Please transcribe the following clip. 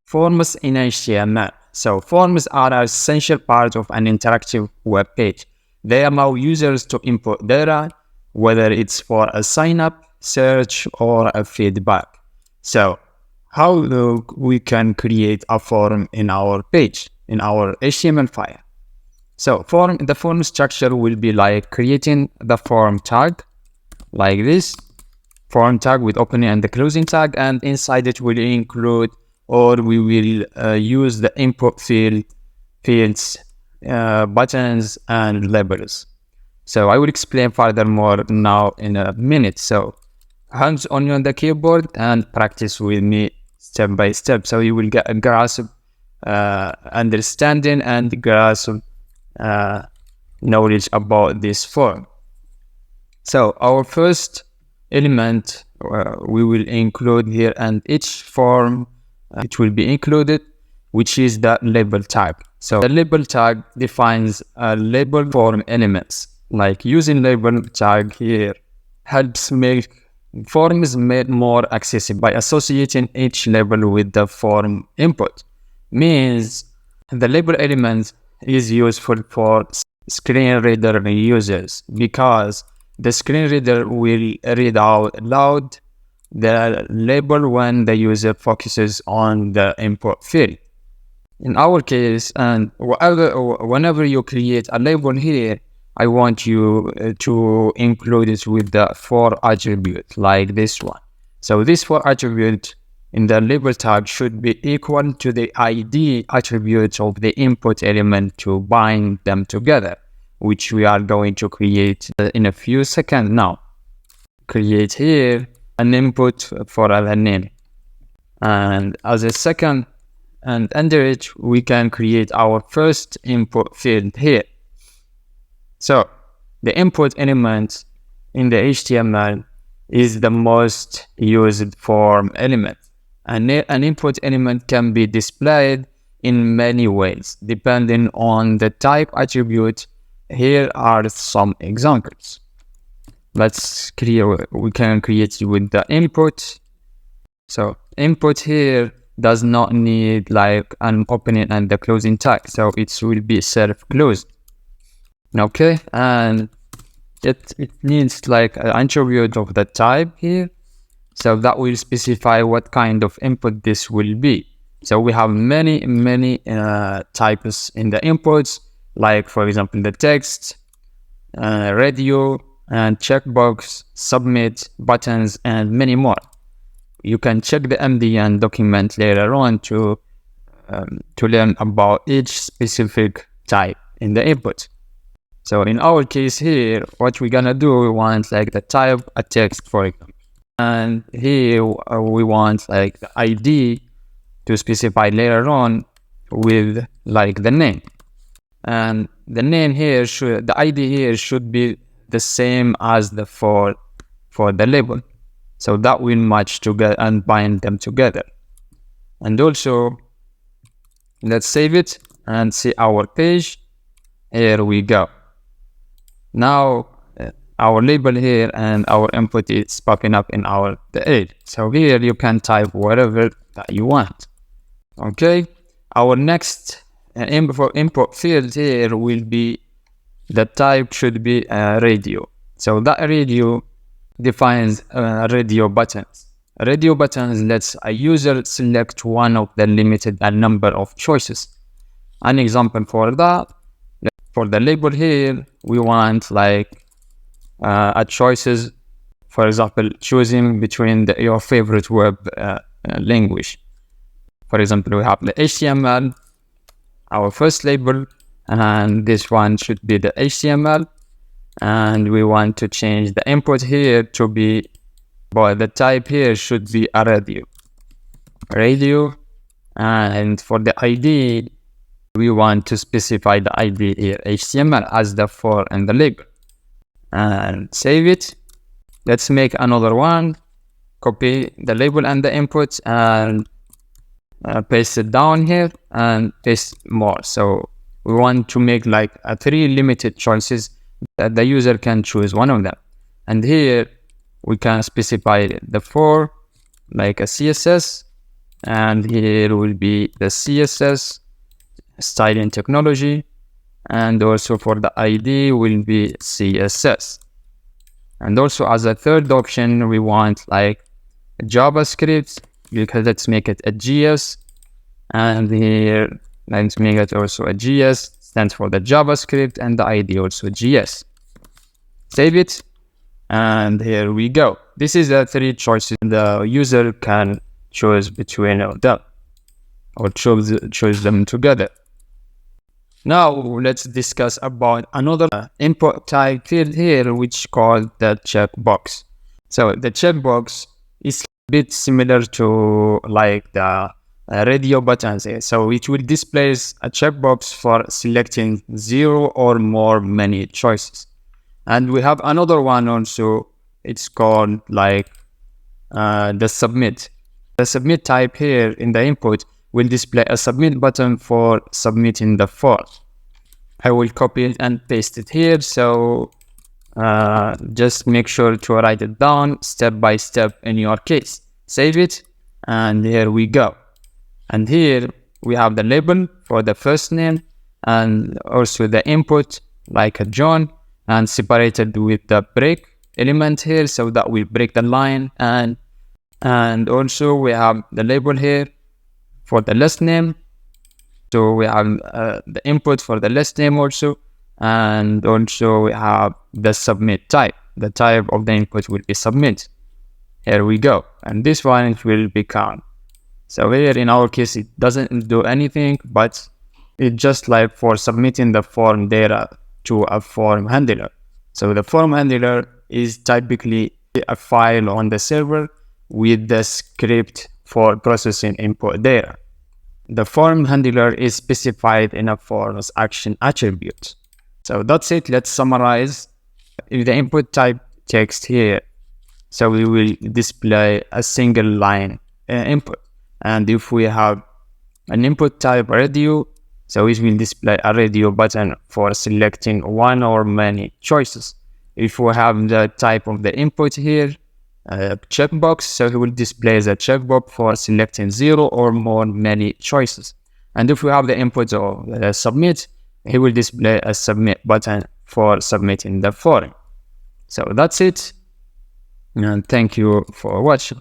Forms in HTML. So forms are an essential part of an interactive web page. They allow users to input data, whether it's for a sign-up, search, or a feedback. So how we can create a form in our page, in our HTML file? So the form structure will be like creating the form tag, like this, form tag with opening and the closing tag, and inside it will include, or we will use the input fields, buttons, and labels. So I will explain furthermore now in a minute. So hands on the keyboard and practice with me step by step. So you will get a grasp, understanding and grasp knowledge about this form. So our first element we will include here, and each form it will be included, which is the label tag. So the label tag defines a label form elements. Like using label tag here helps make forms made more accessible by associating each label with the form input. Means the label element is useful for screen reader users because the screen reader will read out loud the label when the user focuses on the input field. In our case, and whenever you create a label here, I want you to include it with the for attribute, like this one. So this for attribute in the label tag should be equal to the ID attribute of the input element to bind them together, which we are going to create in a few seconds now. Create here an input for a name, and as a second, and under it we can create our first input field here. So the input element in the HTML is the most used form element. And an input element can be displayed in many ways depending on the type attribute. Here are some examples. We can create with the input. So input here does not need like an opening and the closing tag, so it will be self-closed. Okay, and it needs like an attribute of the type here, so that will specify what kind of input this will be. So we have many types in the inputs, like for example the text, radio, and checkbox, submit, buttons, and many more. You can check the MDN document later on to learn about each specific type in the input. So in our case here, what we're gonna do, we want like the type a text, for example. And here we want like the ID to specify later on with like the name. And the name here the ID here should be the same as the for the label. So that will match together and bind them together. And also, let's save it and see our page. Here we go. Now our label here and our input is popping up in the edge. So here you can type whatever that you want. Okay. Our next input field here will be, the type should be radio. So that radio defines radio buttons. Radio buttons lets a user select one of the limited number of choices. An example for that, for the label here, we want like a choices, for example, choosing between your favorite web language. For example, we have the HTML, our first label, and this one should be the HTML. And we want to change the input here to be, but the type here should be a radio. And for the ID, we want to specify the ID here, HTML, as the for and the label. And save it. Let's make another one. Copy the label and the input and paste it down here and paste more. So we want to make like 3 limited choices that the user can choose one of them. And here we can specify the for, like a CSS, and here will be the CSS, styling technology, and also for the ID will be CSS. And also as a third option, we want like JavaScript, because let's make it a GS, and here let's make it also a GS, stands for the JavaScript, and the ID also GS. Save it, and here we go. This is the three choices the user can choose between them, or choose them together. Now let's discuss about another input type field here, which called the checkbox. So the checkbox is a bit similar to like the radio buttons here. So it will display a checkbox for selecting 0 or more many choices. And we have another one also. It's called like the submit. The submit type here in the input will display a submit button for submitting the form. I will copy it and paste it here. So just make sure to write it down step by step in your case. Save it, and here we go. And here we have the label for the first name, and also the input like a John, and separated with the break element here, so that will break the line. And also we have the label here for the last name. So we have the input for the last name also, and also we have the submit type. The type of the input will be submit. Here we go, and this one will be count. So here in our case it doesn't do anything, but it's just like for submitting the form data to a form handler. So the form handler is typically a file on the server with the script for processing input data. The form handler is specified in a form's action attribute. So that's it. Let's summarize. If the input type text here, so we will display a single line input. And if we have an input type radio, so it will display a radio button for selecting one or many choices. If we have the type of the input here, checkbox, so it will display the checkbox for selecting 0 or more many choices. And if we have the input of submit, it will display a submit button for submitting the form. So that's it, and thank you for watching.